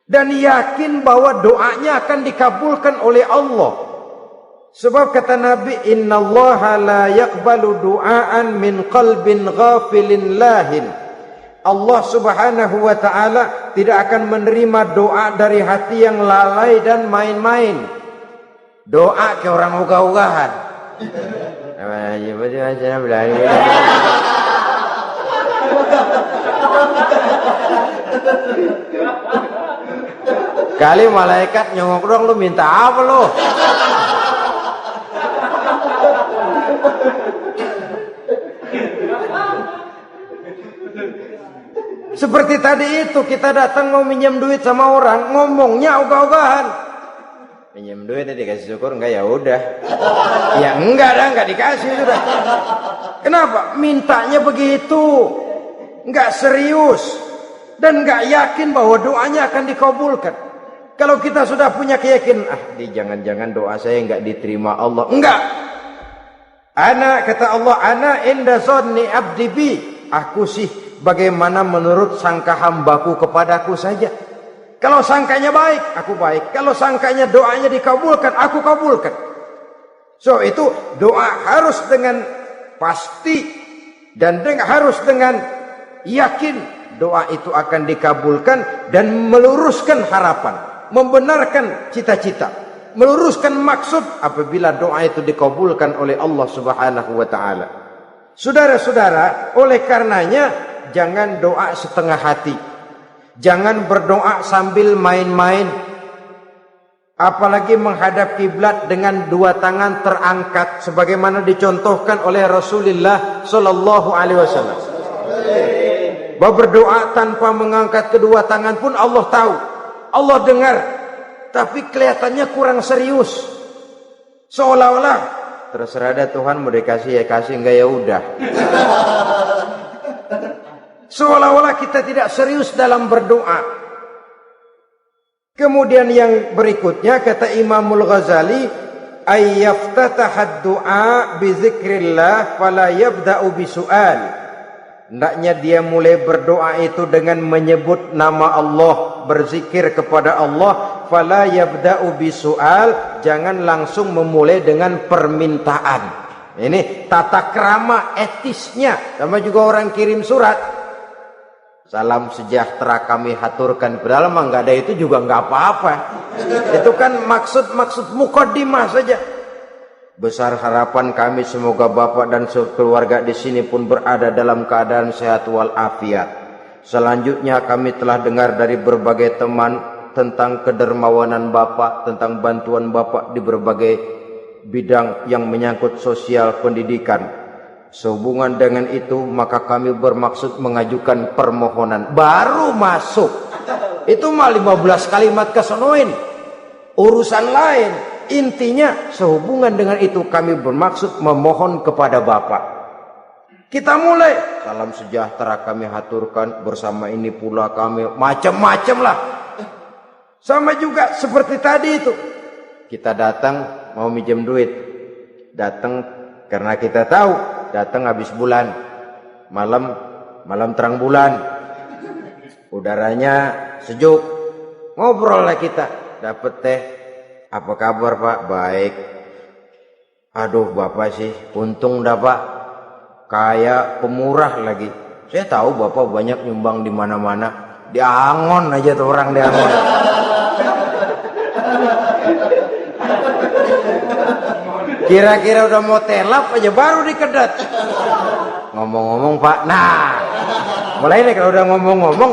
dan yakin bahwa doanya akan dikabulkan oleh Allah. Sebab kata Nabi, innallaha la yaqbalu du'aan min qalbin ghafilin lahin. Allah subhanahu wa ta'ala tidak akan menerima doa dari hati yang lalai dan main-main. Doa ke orang ugah-ugahan. Kali malaikat nyongok dong, lu minta apa lu? Seperti tadi itu, kita datang mau minjem duit sama orang, ngomongnya ogah-ogahan. Minjem duit dikasih syukur, enggak ya udah. Ya enggak dah, enggak dikasih sudah. Kenapa? Mintanya begitu. Enggak serius dan enggak yakin bahwa doanya akan dikabulkan. Kalau kita sudah punya keyakinan, jangan-jangan doa saya enggak diterima Allah. Enggak. Kata Allah, ana inda zanni abdi bi. Aku sih bagaimana menurut sangka hambaku kepadaku saja. Kalau sangkanya baik, aku baik. Kalau sangkanya doanya dikabulkan, aku kabulkan. So itu doa harus dengan pasti dan harus dengan yakin doa itu akan dikabulkan dan meluruskan harapan, membenarkan cita-cita, meluruskan maksud apabila doa itu dikabulkan oleh Allah Subhanahu wa taala. Saudara-saudara, oleh karenanya jangan doa setengah hati. Jangan berdoa sambil main-main. Apalagi menghadap kiblat dengan dua tangan terangkat sebagaimana dicontohkan oleh Rasulullah sallallahu alaihi wasallam. Bahwa berdoa tanpa mengangkat kedua tangan pun Allah tahu, Allah dengar, tapi kelihatannya kurang serius. Seolah-olah terserah ada Tuhan, mau dikasih ya kasih, enggak ya udah. Seolah-olah kita tidak serius dalam berdoa. Kemudian yang berikutnya kata Imamul Ghazali, ayyaftatahad du'a bi dzikrillah fala yabda'u bisu'al. Hendaknya dia mulai berdoa itu dengan menyebut nama Allah, berzikir kepada Allah, fala yabda'u bisu'al, jangan langsung memulai dengan permintaan. Ini tata krama etisnya. Sama juga orang kirim surat, salam sejahtera kami haturkan, padahal mah nggak ada itu juga nggak apa-apa. Itu kan maksud mukaddimah saja. Besar harapan kami semoga Bapak dan keluarga di sini pun berada dalam keadaan sehat walafiat. Selanjutnya kami telah dengar dari berbagai teman tentang kedermawanan Bapak, tentang bantuan Bapak di berbagai bidang yang menyangkut sosial pendidikan. Sehubungan dengan itu maka kami bermaksud mengajukan permohonan. Baru masuk itu mah 15 kalimat kesonoin, urusan lain. Intinya sehubungan dengan itu kami bermaksud memohon kepada Bapak. Kita mulai, salam sejahtera kami haturkan, bersama ini pula kami, macam-macam lah. Sama juga seperti tadi itu, kita datang mau minjem duit, datang karena kita tahu datang habis bulan, malam terang bulan, udaranya sejuk, ngobrol lah kita, dapet teh, apa kabar Pak? Baik. Aduh Bapak sih, untung dah Pak, Kayak pemurah lagi. Saya tahu Bapak banyak nyumbang di mana-mana. Di Angon aja tuh orang di Angon. Kira-kira udah mau telap aja baru dikedat. Ngomong-ngomong Pak, nah mulai nih kalau udah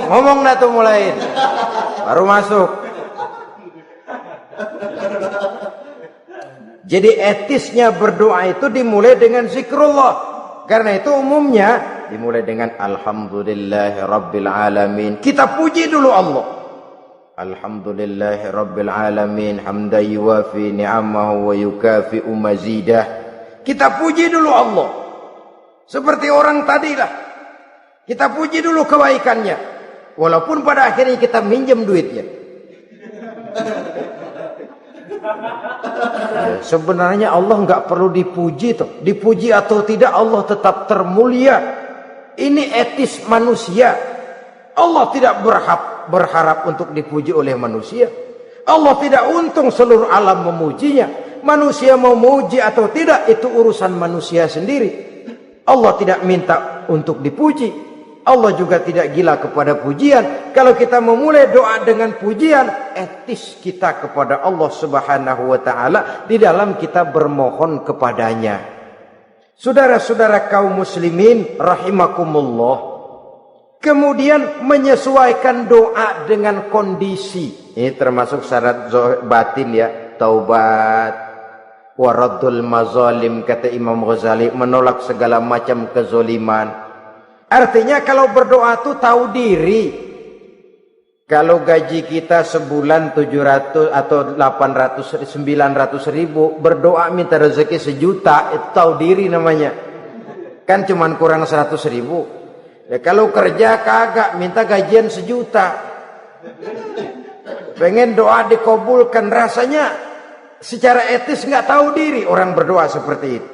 ngomong dah tuh mulai. Baru masuk. Jadi etisnya berdoa itu dimulai dengan zikrullah. Karena itu umumnya dimulai dengan Alhamdulillahi Rabbil Alamin. Kita puji dulu Allah. Alhamdulillahi Rabbil Alamin hamdan yuwafi ni'amahu wa yukafi'u mazidah. Kita puji dulu Allah. Seperti orang tadilah. Kita puji dulu kebaikannya. Walaupun pada akhirnya kita minjem duitnya. Sebenarnya Allah nggak perlu dipuji toh. Dipuji atau tidak Allah tetap termulia. Ini etis manusia. Allah tidak berharap untuk dipuji oleh manusia. Allah tidak untung seluruh alam memujinya. Manusia mau muji atau tidak itu urusan manusia sendiri. Allah tidak minta untuk dipuji. Allah juga tidak gila kepada pujian. Kalau kita memulai doa dengan pujian, etis kita kepada Allah Subhanahu wa taala di dalam kita bermohon kepadanya. Saudara-saudara kaum muslimin rahimakumullah. Kemudian menyesuaikan doa dengan kondisi. Ini termasuk syarat batin ya, taubat, waraddul mazalim kata Imam Ghazali, menolak segala macam kezoliman. Artinya kalau berdoa tuh tahu diri. Kalau gaji kita sebulan 700 atau 800 900 ribu, berdoa minta rezeki 1 juta, itu tahu diri namanya. Kan cuman kurang 100 ribu. Ya, kalau kerja kagak minta gajian 1 juta. Pengen doa dikabulkan, rasanya secara etis nggak tahu diri orang berdoa seperti itu.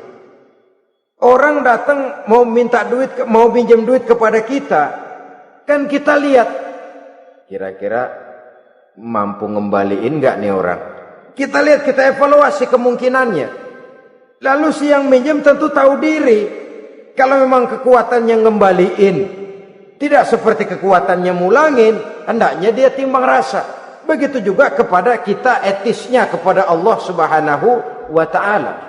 Orang datang mau minta duit, mau pinjam duit kepada kita, kan kita lihat kira-kira mampu ngembaliin nggak nih orang. Kita lihat, kita evaluasi kemungkinannya. Lalu si yang minjem tentu tahu diri. Kalau memang kekuatannya ngembaliin tidak seperti kekuatannya mulangin, hendaknya dia timbang rasa. Begitu juga kepada kita etisnya kepada Allah Subhanahu wa taala.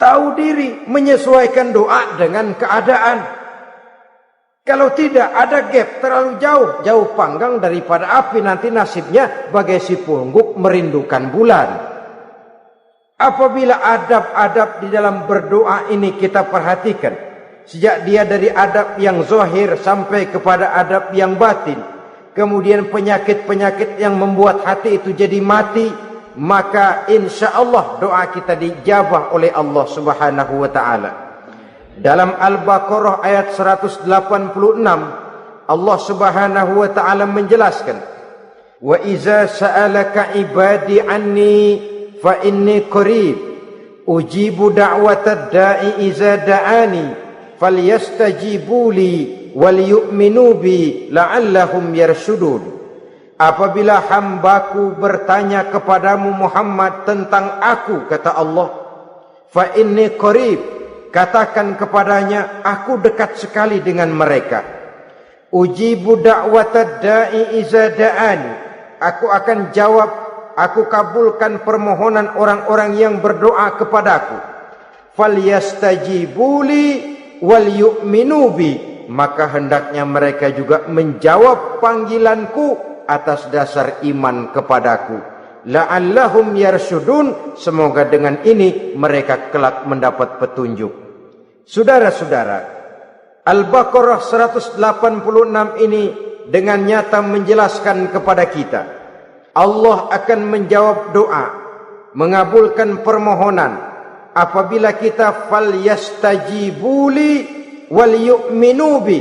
Tahu diri, menyesuaikan doa dengan keadaan. Kalau tidak ada gap terlalu jauh panggang daripada api, nanti nasibnya bagai si pungguk merindukan bulan. Apabila adab-adab di dalam berdoa ini kita perhatikan, sejak dia dari adab yang zahir sampai kepada adab yang batin, kemudian penyakit-penyakit yang membuat hati itu jadi mati, maka insya Allah doa kita dijabah oleh Allah Subhanahu wa taala. Dalam Al-Baqarah ayat 186 Allah Subhanahu wa taala menjelaskan, wa iza sa'alaka ibadi anni fa inni qarib ujibu da'watad da'i iza da'ani falyastajibu li wal yu'minu bi la'allahum yarshudun. Apabila hambaku bertanya kepadamu Muhammad tentang aku, kata Allah, fa inni qarib, katakan kepadanya aku dekat sekali dengan mereka. Ujibu da'watad da'i iza da'ani, aku akan jawab, aku kabulkan permohonan orang-orang yang berdoa kepadaku. Falyastajibuli wal yu'minu bi, maka hendaknya mereka juga menjawab panggilanku atas dasar iman kepadaku. La'allahum yarshudun, semoga dengan ini mereka kelak mendapat petunjuk. Saudara-saudara, Al-Baqarah 186 ini dengan nyata menjelaskan kepada kita, Allah akan menjawab doa, mengabulkan permohonan apabila kita falyastajibuli wal yu'minu bi,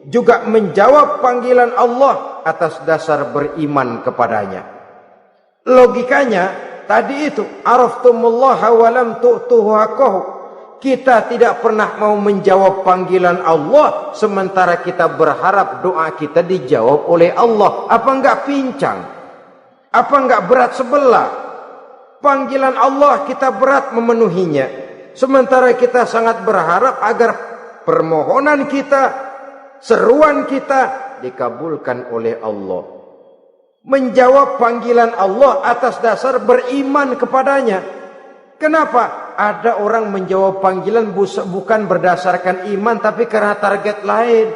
juga menjawab panggilan Allah atas dasar beriman kepadanya. Logikanya tadi itu, araftumullaha wa lam tu'tuhu haqqahu. Kita tidak pernah mau menjawab panggilan Allah sementara kita berharap doa kita dijawab oleh Allah. Apa enggak pincang? Apa enggak berat sebelah? Panggilan Allah kita berat memenuhinya. Sementara kita sangat berharap agar permohonan kita, seruan kita dikabulkan oleh Allah. Menjawab panggilan Allah atas dasar beriman kepadanya. Kenapa? Ada orang menjawab panggilan bukan berdasarkan iman, tapi karena target lain.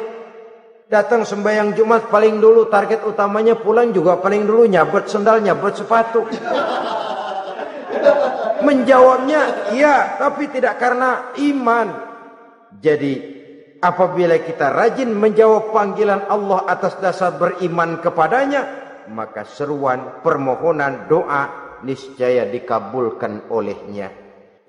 Datang sembahyang Jumat paling dulu, target utamanya pulang juga paling dulu nyabet sendal, nyabet sepatu. Menjawabnya iya, tapi tidak karena iman. Jadi apabila kita rajin menjawab panggilan Allah atas dasar beriman kepadanya, maka seruan, permohonan, doa niscaya dikabulkan olehnya.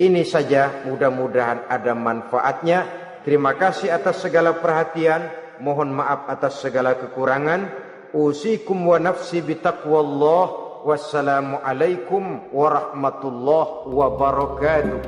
Ini saja, mudah-mudahan ada manfaatnya. Terima kasih atas segala perhatian. Mohon maaf atas segala kekurangan. Usikum wa nafsi bitaqwallah. Wassalamualaikum warahmatullahi wabarakatuh.